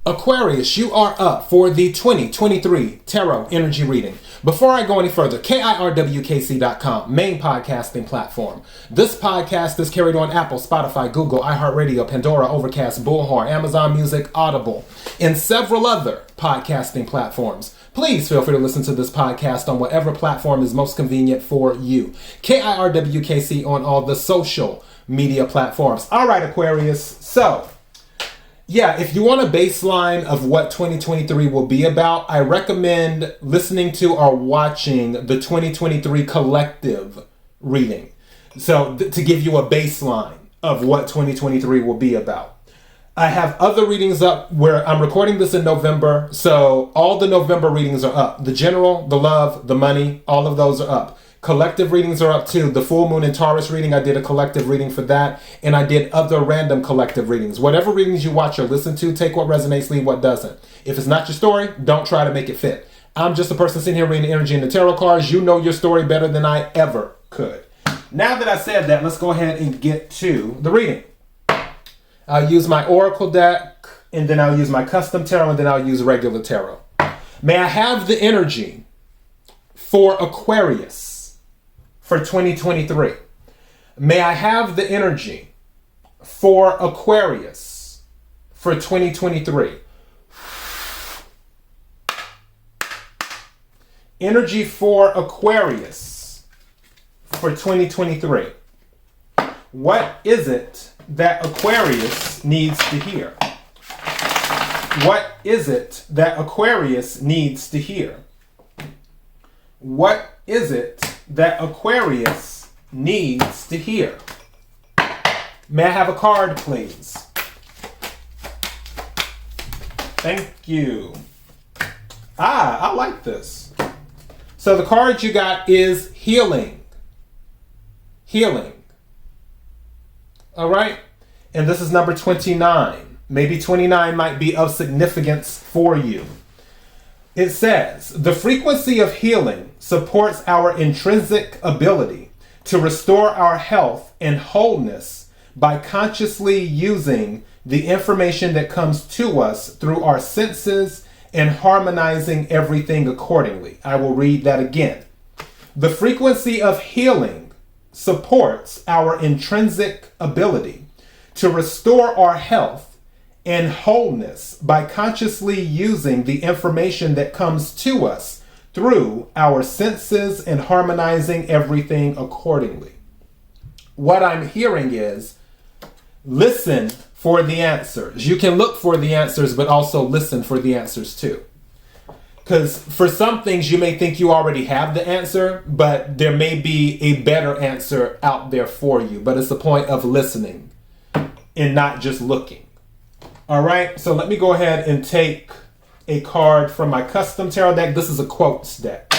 Aquarius, you are up for the 2023 Tarot Energy Reading. Before I go any further, KIRWKC.com, main podcasting platform. This podcast is carried on Apple, Spotify, Google, iHeartRadio, Pandora, Overcast, Bullhorn, Amazon Music, Audible, and several other podcasting platforms. Please feel free to listen to this podcast on whatever platform is most convenient for you. KIRWKC on all the social media platforms. All right, Aquarius. So, yeah, if you want a baseline of what 2023 will be about, I recommend listening to or watching the 2023 collective reading. So to give you a baseline of what 2023 will be about. I have other readings up where I'm recording this in November. So all the November readings are up. The general, the love, the money, all of those are up. Collective readings are up too. The full moon and Taurus reading, I did a collective reading for that. And I did other random collective readings. Whatever readings you watch or listen to, take what resonates, leave what doesn't. If it's not your story, don't try to make it fit. I'm just a person sitting here reading the energy in the tarot cards. You know your story better than I ever could. Now that I said that, let's go ahead and get to the reading. I'll use my Oracle deck, and then I'll use my custom tarot, and then I'll use regular tarot. May I have the energy for Aquarius for 2023. May I have the energy for Aquarius for 2023. Energy for Aquarius for 2023. What is it that Aquarius needs to hear? What is it that Aquarius needs to hear? What is it that Aquarius needs to hear? May I have a card, please? Thank you. I like this. So the card you got is healing. Healing. All right? And this is number 29. Maybe 29 might be of significance for you. It says, the frequency of healing supports our intrinsic ability to restore our health and wholeness by consciously using the information that comes to us through our senses and harmonizing everything accordingly. I will read that again. The frequency of healing supports our intrinsic ability to restore our health and wholeness by consciously using the information that comes to us through our senses and harmonizing everything accordingly. What I'm hearing is listen for the answers. You can look for the answers, but also listen for the answers too. Because for some things you may think you already have the answer, but there may be a better answer out there for you. But it's the point of listening and not just looking. All right, so let me go ahead and take a card from my custom tarot deck. This is a quotes deck.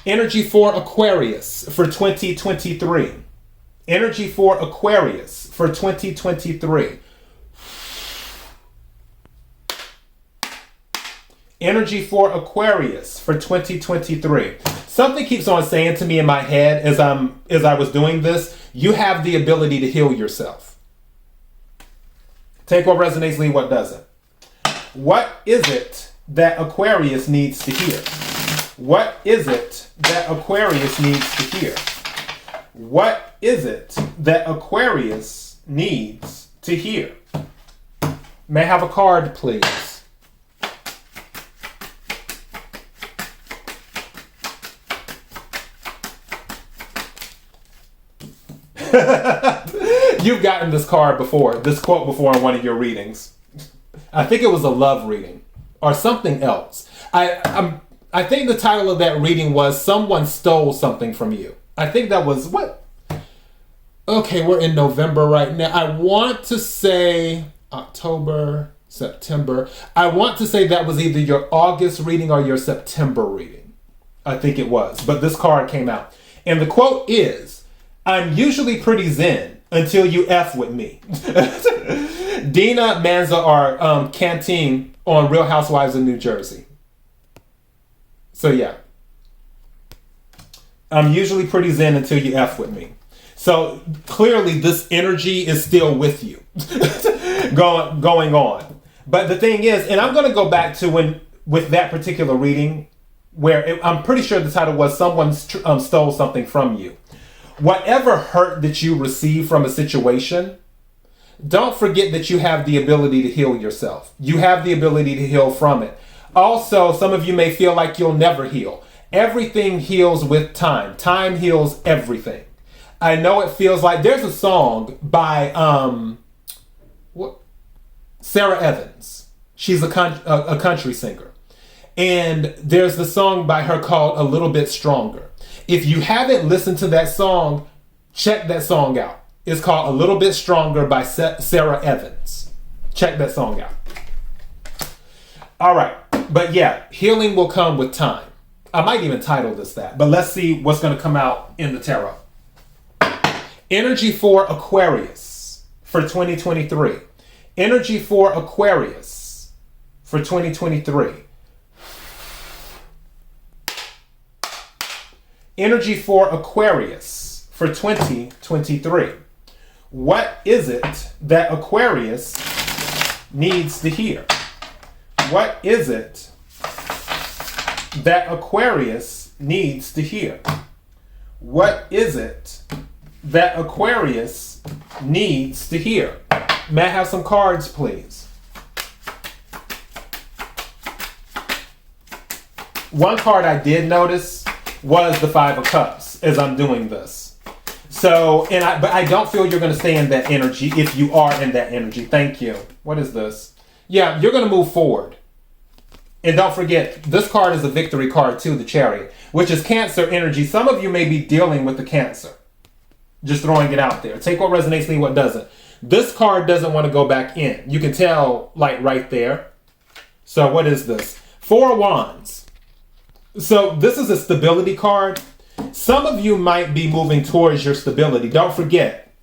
Energy for Aquarius for 2023. Energy for Aquarius for 2023. Energy for Aquarius for 2023. Something keeps on saying to me in my head as I was doing this, you have the ability to heal yourself. Take what resonates, leave what doesn't. What is it that Aquarius needs to hear? What is it that Aquarius needs to hear? What is it that Aquarius needs to hear? May I have a card, please? You've gotten this card before, this quote before in one of your readings. I think it was a love reading or something else. I think the title of that reading was Someone Stole Something from You. I think that was what? Okay, we're in November right now. I want to say October, September. I want to say that was either your August reading or your September reading. I think it was, but this card came out. And the quote is, I'm usually pretty zen until you F with me. Dina Manza are canteen on Real Housewives of New Jersey. So yeah. I'm usually pretty zen until you F with me. So clearly this energy is still with you. going on. But the thing is, and I'm going to go back to when, with that particular reading, where I'm pretty sure the title was Someone Stole Something From You. Whatever hurt that you receive from a situation, don't forget that you have the ability to heal yourself. You have the ability to heal from it. Also, some of you may feel like you'll never heal. Everything heals with time. Time heals everything. I know it feels like there's a song by Sarah Evans. She's a country singer. And there's the song by her called A Little Bit Stronger. If you haven't listened to that song, check that song out. It's called A Little Bit Stronger by Sarah Evans. Check that song out. All right. But yeah, healing will come with time. I might even title this that. But let's see what's going to come out in the tarot. Energy for Aquarius for 2023. Energy for Aquarius for 2023. Energy for Aquarius for 2023. What is it that Aquarius needs to hear? What is it that Aquarius needs to hear? What is it that Aquarius needs to hear? May I have some cards, please? One card I did notice was the Five of Cups as I'm doing this. So, but I don't feel you're going to stay in that energy if you are in that energy. Thank you. What is this? Yeah, you're going to move forward. And don't forget, this card is a victory card too, the Chariot, which is Cancer energy. Some of you may be dealing with the Cancer. Just throwing it out there. Take what resonates, leave what doesn't. This card doesn't want to go back in. You can tell, like, right there. So what is this? Four of Wands. So this is a stability card. Some of you might be moving towards your stability. Don't forget,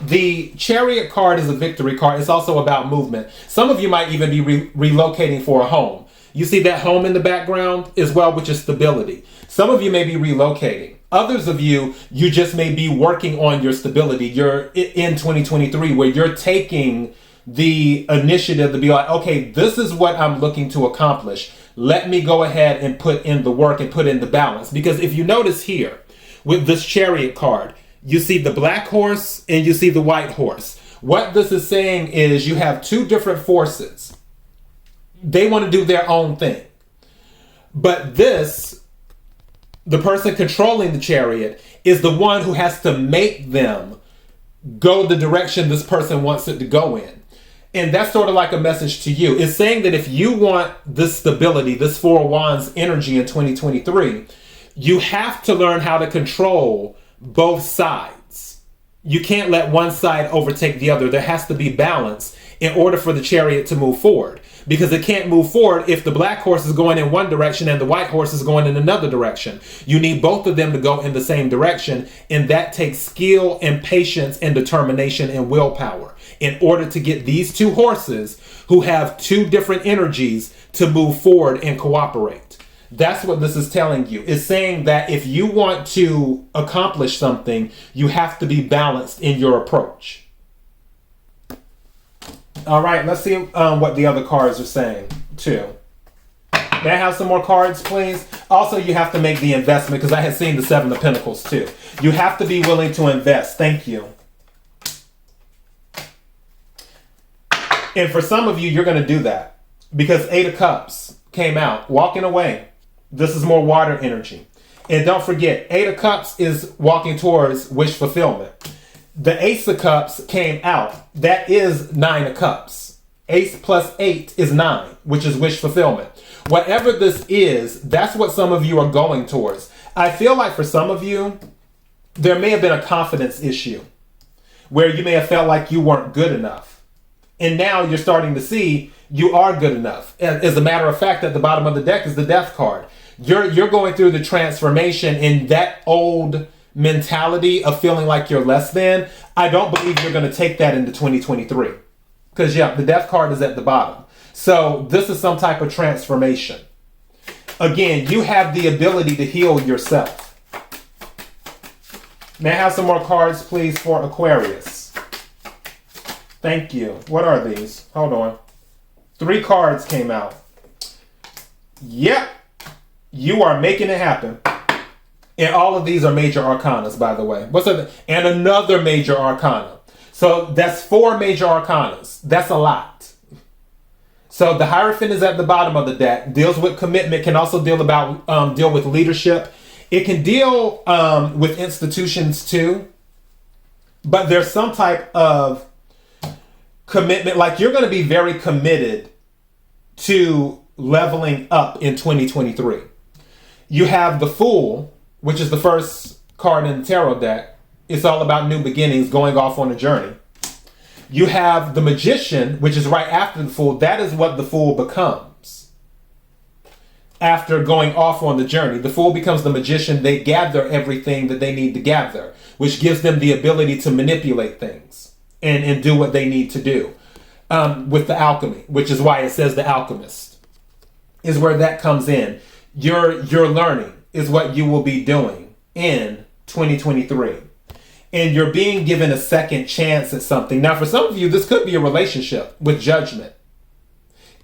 the Chariot card is a victory card. It's also about movement. Some of you might even be relocating for a home. You see that home in the background as well, which is stability. Some of you may be relocating. Others of you, you just may be working on your stability. You're in 2023 where you're taking the initiative to be like, okay, this is what I'm looking to accomplish. Let me go ahead and put in the work and put in the balance. Because if you notice here with this Chariot card, you see the black horse and you see the white horse. What this is saying is you have two different forces. They want to do their own thing. But this, the person controlling the Chariot, is the one who has to make them go the direction this person wants it to go in. And that's sort of like a message to you. It's saying that if you want this stability, this Four of Wands energy in 2023, you have to learn how to control both sides. You can't let one side overtake the other. There has to be balance in order for the Chariot to move forward. Because it can't move forward if the black horse is going in one direction and the white horse is going in another direction. You need both of them to go in the same direction. And that takes skill and patience and determination and willpower in order to get these two horses who have two different energies to move forward and cooperate. That's what this is telling you. It's saying that if you want to accomplish something, you have to be balanced in your approach. All right, let's see what the other cards are saying, too. May I have some more cards, please? Also, you have to make the investment, because I had seen the Seven of Pentacles, too. You have to be willing to invest. Thank you. And for some of you, you're going to do that, because Eight of Cups came out. Walking away. This is more water energy. And don't forget, Eight of Cups is walking towards wish fulfillment. The Ace of Cups came out. That is Nine of Cups. Ace plus 8 is 9, which is wish fulfillment. Whatever this is, that's what some of you are going towards. I feel like for some of you, there may have been a confidence issue where you may have felt like you weren't good enough. And now you're starting to see you are good enough. As a matter of fact, at the bottom of the deck is the Death card. You're going through the transformation in that old mentality of feeling like you're less than. I don't believe you're going to take that into 2023. Because, yeah, the Death card is at the bottom. So this is some type of transformation. Again, you have the ability to heal yourself. May I have some more cards, please, for Aquarius? Thank you. What are these? Hold on. 3 cards came out. Yep. You are making it happen. And all of these are major arcanas, by the way. And another major arcana. So that's 4 major arcanas. That's a lot. So the Hierophant is at the bottom of the deck. Deals with commitment. Can also deal with leadership. It can deal with institutions too. But there's some type of commitment. Like, you're going to be very committed to leveling up in 2023. You have the Fool, which is the first card in the tarot deck. It's all about new beginnings, going off on a journey. You have the Magician, which is right after the Fool. That is what the Fool becomes. After going off on the journey, the Fool becomes the Magician. They gather everything that they need to gather, which gives them the ability to manipulate things and do what they need to do. With the Alchemy, which is why it says the Alchemist, is where that comes in. Your learning is what you will be doing in 2023. And you're being given a second chance at something. Now, for some of you, this could be a relationship with judgment.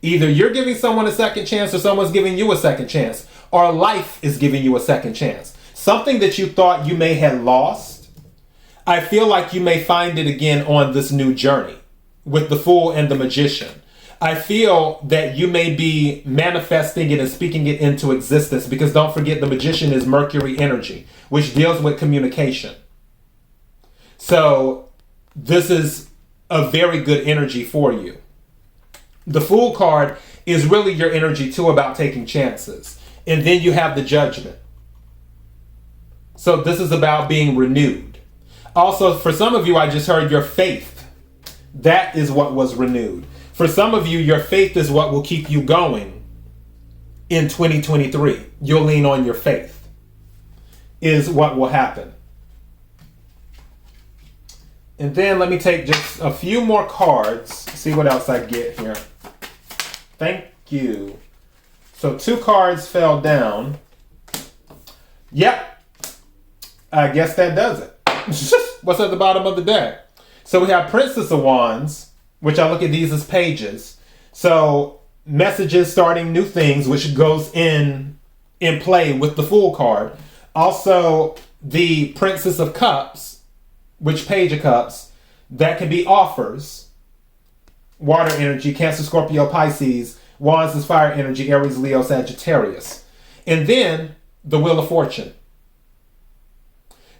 Either you're giving someone a second chance or someone's giving you a second chance. Or life is giving you a second chance. Something that you thought you may have lost, I feel like you may find it again on this new journey with the Fool and the Magician. I feel that you may be manifesting it and speaking it into existence, because don't forget, the Magician is Mercury energy, which deals with communication. So this is a very good energy for you. The Fool card is really your energy too, about taking chances. And then you have the Judgment. So this is about being renewed. Also, for some of you, I just heard your faith. That is what was renewed. For some of you, your faith is what will keep you going in 2023. You'll lean on your faith, is what will happen. And then let me take just a few more cards, see what else I get here. Thank you. So 2 cards fell down. Yep. I guess that does it. What's at the bottom of the deck? So we have Princess of Wands, which I look at these as pages. So messages, starting new things, which goes in play with the Fool card. Also the Princess of Cups, which Page of Cups, that can be offers. Water energy, Cancer, Scorpio, Pisces. Wands is fire energy, Aries, Leo, Sagittarius. And then the Wheel of Fortune.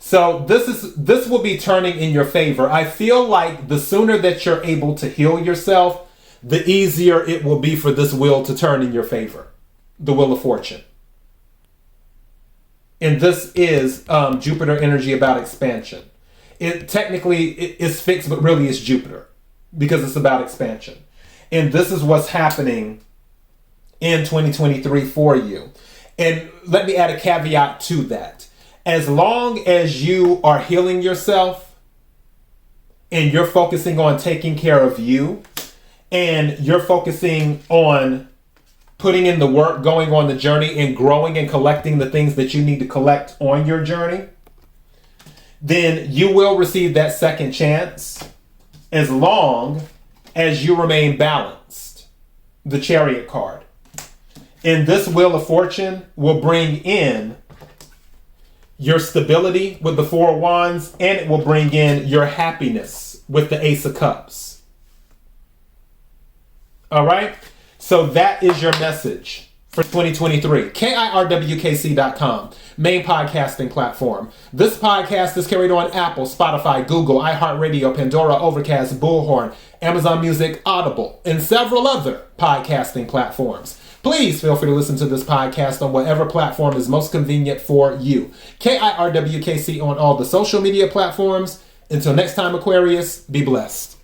So this will be turning in your favor. I feel like the sooner that you're able to heal yourself, the easier it will be for this wheel to turn in your favor. The Wheel of Fortune. And this is Jupiter energy, about expansion. It technically is fixed, but really it's Jupiter, because it's about expansion. And this is what's happening in 2023 for you. And let me add a caveat to that. As long as you are healing yourself and you're focusing on taking care of you, and you're focusing on putting in the work, going on the journey and growing and collecting the things that you need to collect on your journey, then you will receive that second chance, as long as you remain balanced. The Chariot card. And this Wheel of Fortune will bring in your stability with the Four of Wands, and it will bring in your happiness with the Ace of Cups. All right? So that is your message for 2023. KIRWKC.com, main podcasting platform. This podcast is carried on Apple, Spotify, Google, iHeartRadio, Pandora, Overcast, Bullhorn, Amazon Music, Audible, and several other podcasting platforms. Please feel free to listen to this podcast on whatever platform is most convenient for you. KIRWKC on all the social media platforms. Until next time, Aquarius, be blessed.